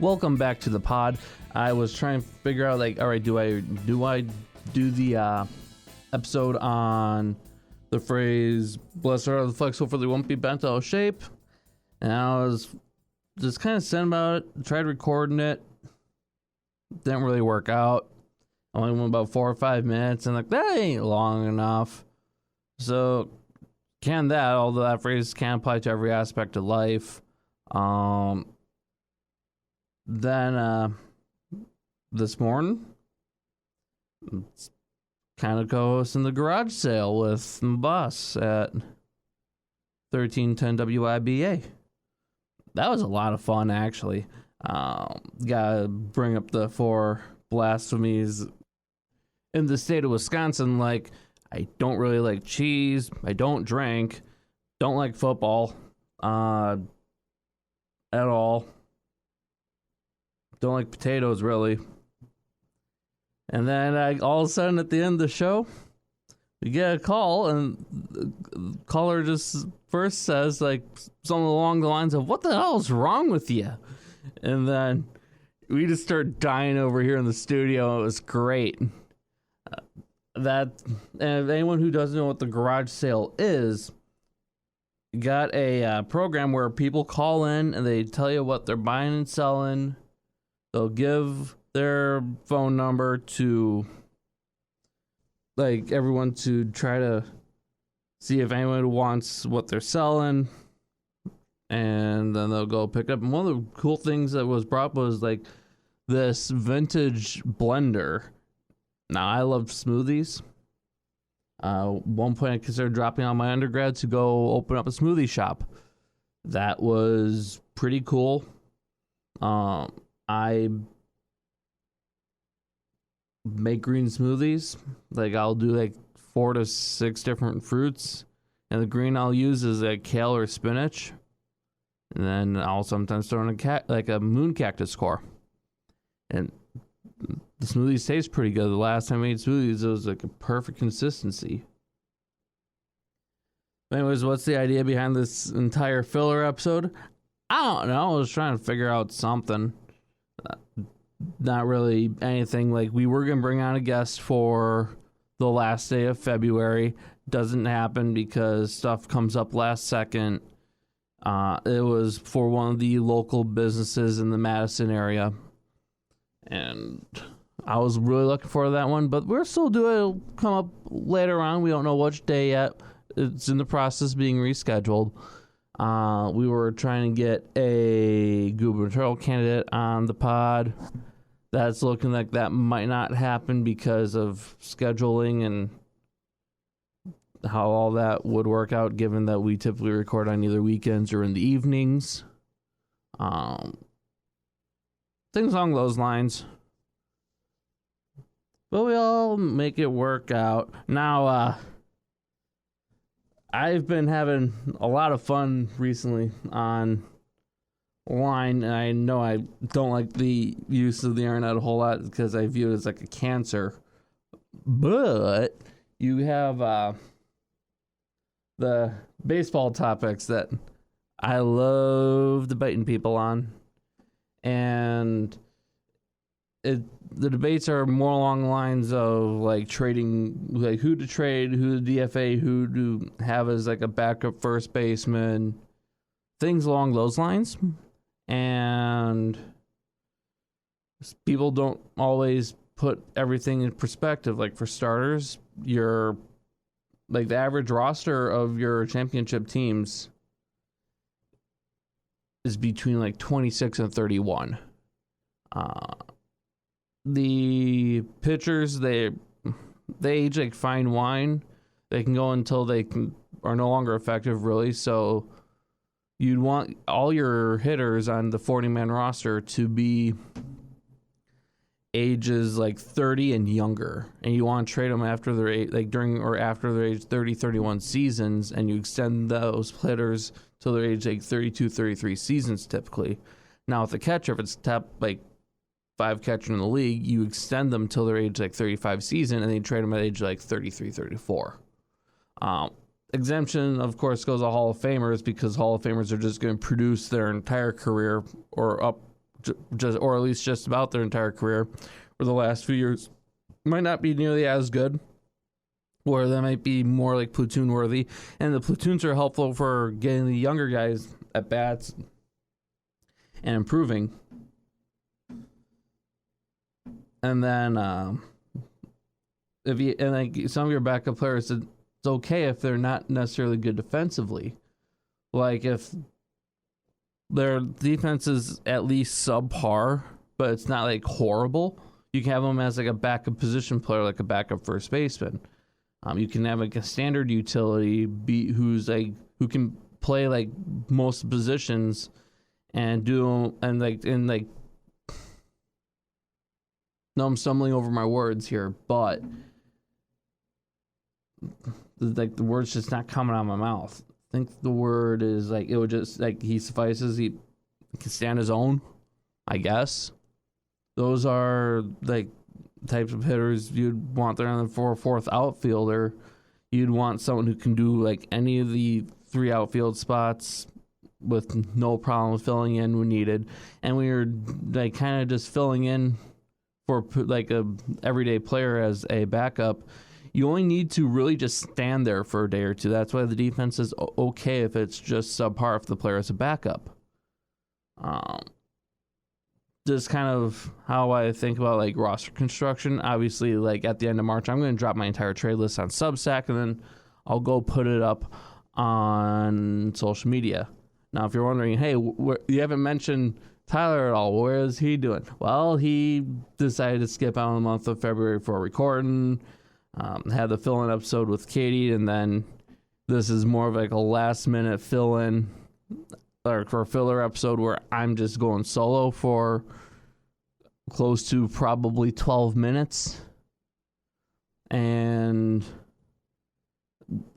Welcome back to the pod. I was trying to figure out, all right, do I do the episode on the phrase "blessed are the flexible, for they won't be bent out of shape"? And I was just kind of sent about it. Tried recording it. Didn't really work out. Only went about 4 or 5 minutes, and that ain't long enough. So can that, although that phrase can apply to every aspect of life. Then this morning, kind of co-hosting the garage sale with my boss at 1310 WIBA. That was a lot of fun, actually. Gotta bring up the 4 blasphemies in the state of Wisconsin. Like, I don't really like cheese. I don't drink. Don't like football at all. Don't like potatoes, really. And then all of a sudden at the end of the show, we get a call, and the caller just first says something along the lines of, "What the hell is wrong with you?" And then we just start dying over here in the studio. It was great. And anyone who doesn't know what the garage sale is, got a program where people call in and they tell you what they're buying and selling. They'll give their phone number to everyone to try to see if anyone wants what they're selling, and then they'll go pick up. And one of the cool things that was brought was this vintage blender. Now, I love smoothies. One point I considered dropping out my undergrad to go open up a smoothie shop. That was pretty cool. I make green smoothies. I'll do 4 to 6 different fruits, and the green I'll use is kale or spinach, and then I'll sometimes throw in a moon cactus core, and the smoothies taste pretty good. The last time I made smoothies, it was a perfect consistency. Anyways, what's the idea behind this entire filler episode? I don't know. I was trying to figure out something. Not really anything. We were going to bring on a guest for the last day of February. Doesn't happen because stuff comes up last second. It was for one of the local businesses in the Madison area. And I was really looking forward to that one, but we're still doing it. It'll come up later on. We don't know which day yet. It's in the process of being rescheduled. We were trying to get a gubernatorial candidate on the pod. That's looking like that might not happen because of scheduling and how all that would work out, given that we typically record on either weekends or in the evenings. Things along those lines. But we'll make it work out. Now, I've been having a lot of fun recently online. I know I don't like the use of the internet a whole lot because I view it as a cancer. But you have the baseball topics that I love debating people on. And the debates are more along the lines of trading, who to trade, who to DFA, who to have as a backup first baseman, things along those lines. And people don't always put everything in perspective. For starters, the average roster of your championship teams is between 26 and 31. The pitchers, they age like fine wine. They can go until they are no longer effective, really. So you'd want all your hitters on the 40-man roster to be ages 30 and younger, and you want to trade them after their age, during or after their age 30, 31 seasons, and you extend those hitters till their age 32, 33 seasons typically. Now with the catcher, if it's top 5 catcher in the league, you extend them till their age 35 season, and then you trade them at age 33, 34. Exemption, of course, goes to Hall of Famers, because Hall of Famers are just going to produce their entire career or up just or at least just about their entire career, or the last few years might not be nearly as good, or they might be more like platoon worthy. And the platoons are helpful for getting the younger guys at bats and improving. And then like some of your backup players, it's okay if they're not necessarily good defensively. Like if their defense is at least subpar, but it's not like horrible, you can have them as like a backup position player, like a backup first baseman. You can have like a standard utility who can play like most positions and do and like. No, I'm stumbling over my words here, but like the word's just not coming out of my mouth. I think the word is like it would just like he suffices. He can stand his own, I guess. Those are like types of hitters you'd want there on the fourth outfielder. You'd want someone who can do like any of the 3 outfield spots with no problem filling in when needed. And when you're like kind of just filling in for like a everyday player as a backup, you only need to really just stand there for a day or two. That's why the defense is okay if it's just subpar if the player is a backup. Just kind of how I think about like roster construction. Obviously, like at the end of March, I'm going to drop my entire trade list on Substack, and then I'll go put it up on social media. Now, if you're wondering, hey, you haven't mentioned Tyler at all. Where is he doing? Well, he decided to skip out on the month of February for recording. Had the fill-in episode with Katie, and then this is more of like a last-minute fill-in or for a filler episode where I'm just going solo for close to probably 12 minutes. And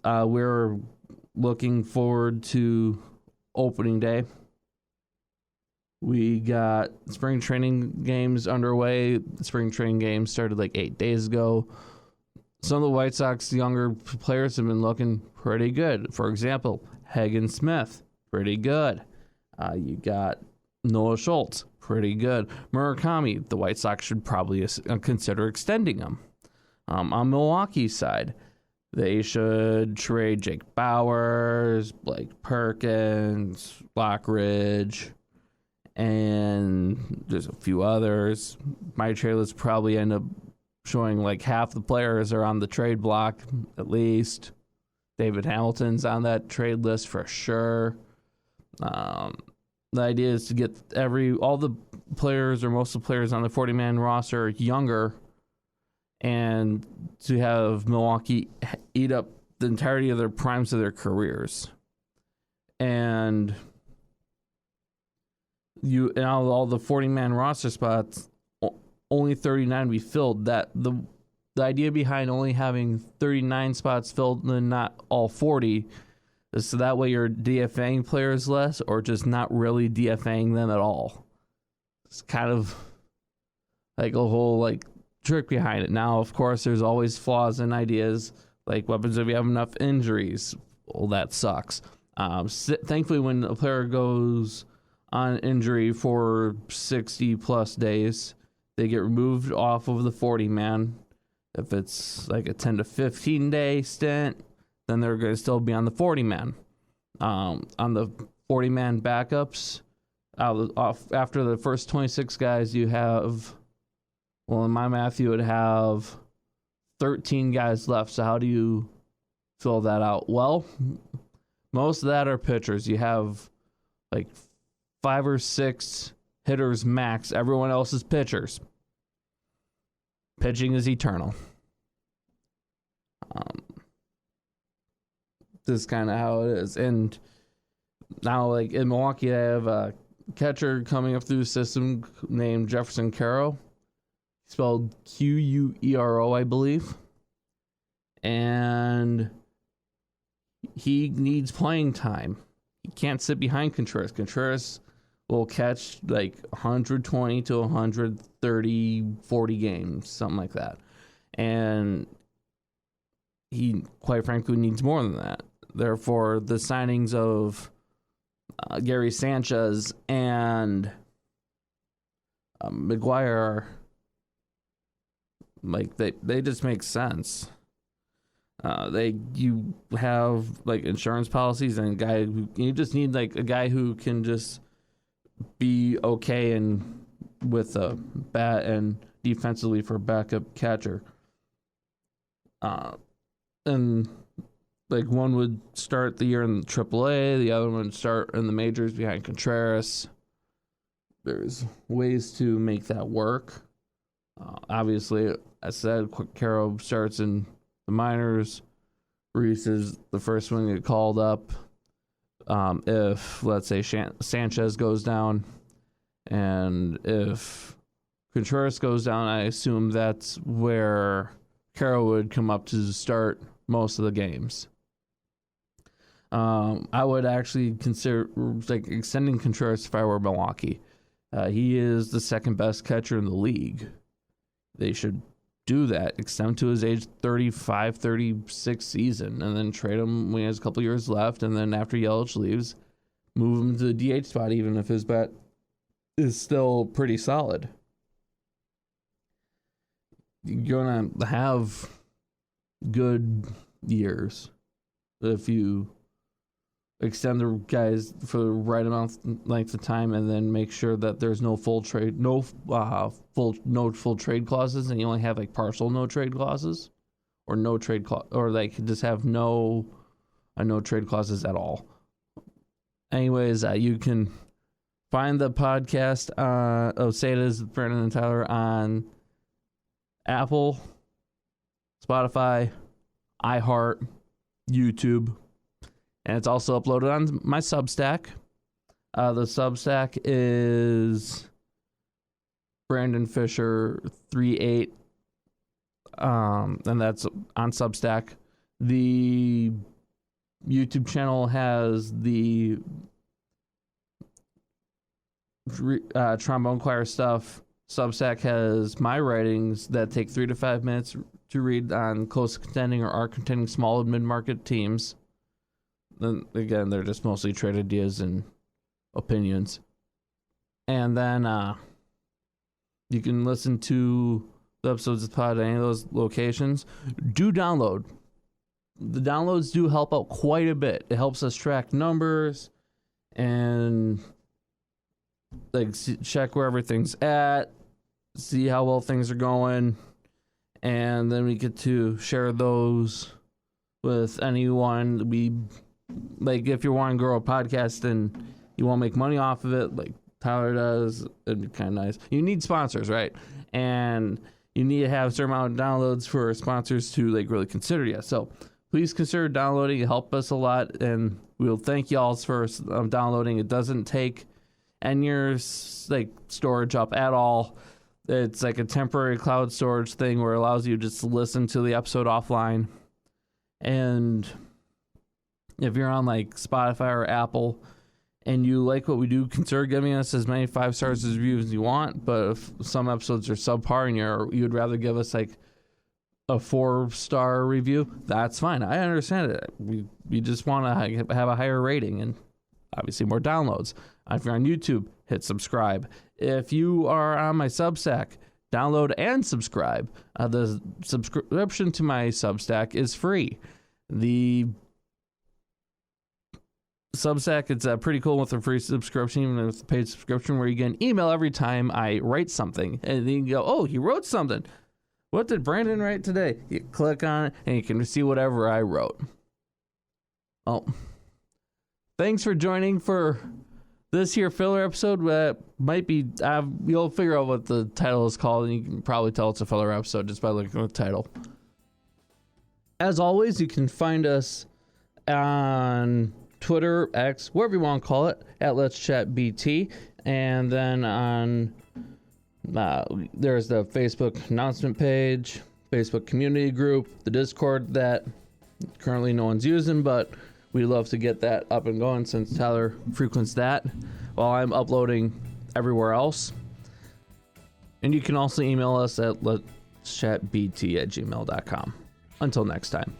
we're looking forward to opening day. We got spring training games underway. Spring training games started like 8 days ago. Some of the White Sox younger players have been looking pretty good. For example, Hagen Smith, pretty good. You got Noah Schultz, pretty good. Murakami, the White Sox should probably consider extending him. On Milwaukee's side, they should trade Jake Bauers, Blake Perkins, Lockridge, and there's a few others. My trade list probably end up showing like half the players are on the trade block, at least. David Hamilton's on that trade list for sure. The idea is to get all the players or most of the players on the 40-man roster younger, and to have Milwaukee eat up the entirety of their primes of their careers. And all the 40-man roster spots, only 39 be filled. That the idea behind only having 39 spots filled and not all 40 is so that way you're DFAing players less, or just not really DFAing them at all. It's kind of like a whole like trick behind it. Now, of course, there's always flaws in ideas. Like, what happens if you have enough injuries? Well, that sucks. Thankfully, when a player goes on injury for 60 plus days, they get removed off of the 40-man. If it's like a 10 to 15 day stint, then they're going to still be on the 40-man. On the 40-man backups, after the first 26 guys, you have, well, in my math, you would have 13 guys left. So how do you fill that out? Well, most of that are pitchers. You have like 5 or 6 hitters max. Everyone else is pitchers. Pitching is eternal. This is kind of how it is. And now, like in Milwaukee, I have a catcher coming up through the system named Jefferson Quero. Spelled Quero, I believe. And he needs playing time. He can't sit behind Contreras. Contreras will catch like 120 to 130, 40 games, something like that. And he, quite frankly, needs more than that. Therefore, the signings of Gary Sanchez and McGuire, like they just make sense. You have like insurance policies and a guy who you just need like a guy who can just be okay and with a bat and defensively for backup catcher. And like one would start the year in AAA, the other one would start in the majors behind Contreras. There's ways to make that work. Obviously, I said Caro starts in the minors. Reese is the first one to get called up. If, let's say, Sanchez goes down, and if Contreras goes down, I assume that's where Caro would come up to start most of the games. I would actually consider like extending Contreras if I were Milwaukee. He is the second best catcher in the league. They should do that, extend to his age 35, 36 season, and then trade him when he has a couple years left, and then after Yelich leaves, move him to the DH spot, even if his bat is still pretty solid. You're going to have good years if you extend the guys for the right length of time, and then make sure that there's no full trade clauses, and you only have like partial no trade clauses, or no trade or like just have no trade clauses at all. Anyways, you can find the podcast Say It Is Brandon and Tyler on Apple, Spotify, iHeart, YouTube. And it's also uploaded on my Substack. The Substack is Brandon Fisher 38, and that's on Substack. The YouTube channel has the Trombone Choir stuff. Substack has my writings that take 3 to 5 minutes to read on close contending or are contending small and mid-market teams. Then again, they're just mostly trade ideas and opinions. And then you can listen to the episodes of the pod at any of those locations. Do download. The downloads do help out quite a bit. It helps us track numbers and like check where everything's at, see how well things are going, and then we get to share those with anyone. Like, if you want to grow a podcast and you want to make money off of it, like Tyler does, it'd be kind of nice. You need sponsors, right? And you need to have a certain amount of downloads for sponsors to like really consider you. So please consider downloading. It helps us a lot, and we'll thank y'all for downloading. It doesn't take any your like storage up at all. It's like a temporary cloud storage thing where it allows you just to listen to the episode offline. And if you're on like Spotify or Apple and you like what we do, consider giving us as many 5 stars as reviews as you want. But if some episodes are subpar and you'd rather give us like a 4-star review, that's fine. I understand it. We just want to have a higher rating and obviously more downloads. If you're on YouTube, hit subscribe. If you are on my Substack, download and subscribe. The subscription to my Substack is free. The Substack, it's pretty cool with a free subscription, even with a paid subscription, where you get an email every time I write something. And then you go, oh, he wrote something. What did Brandon write today? You click on it, and you can see whatever I wrote. Oh, thanks for joining for this here filler episode. That might be, you'll figure out what the title is called, and you can probably tell it's a filler episode just by looking at the title. As always, you can find us on Twitter, X, wherever you want to call it, at Let's Chat BT. And then on there's the Facebook announcement page, Facebook community group, the Discord that currently no one's using, but we'd love to get that up and going since Tyler frequents that while I'm uploading everywhere else. And you can also email us at letschatbt@gmail.com. Until next time.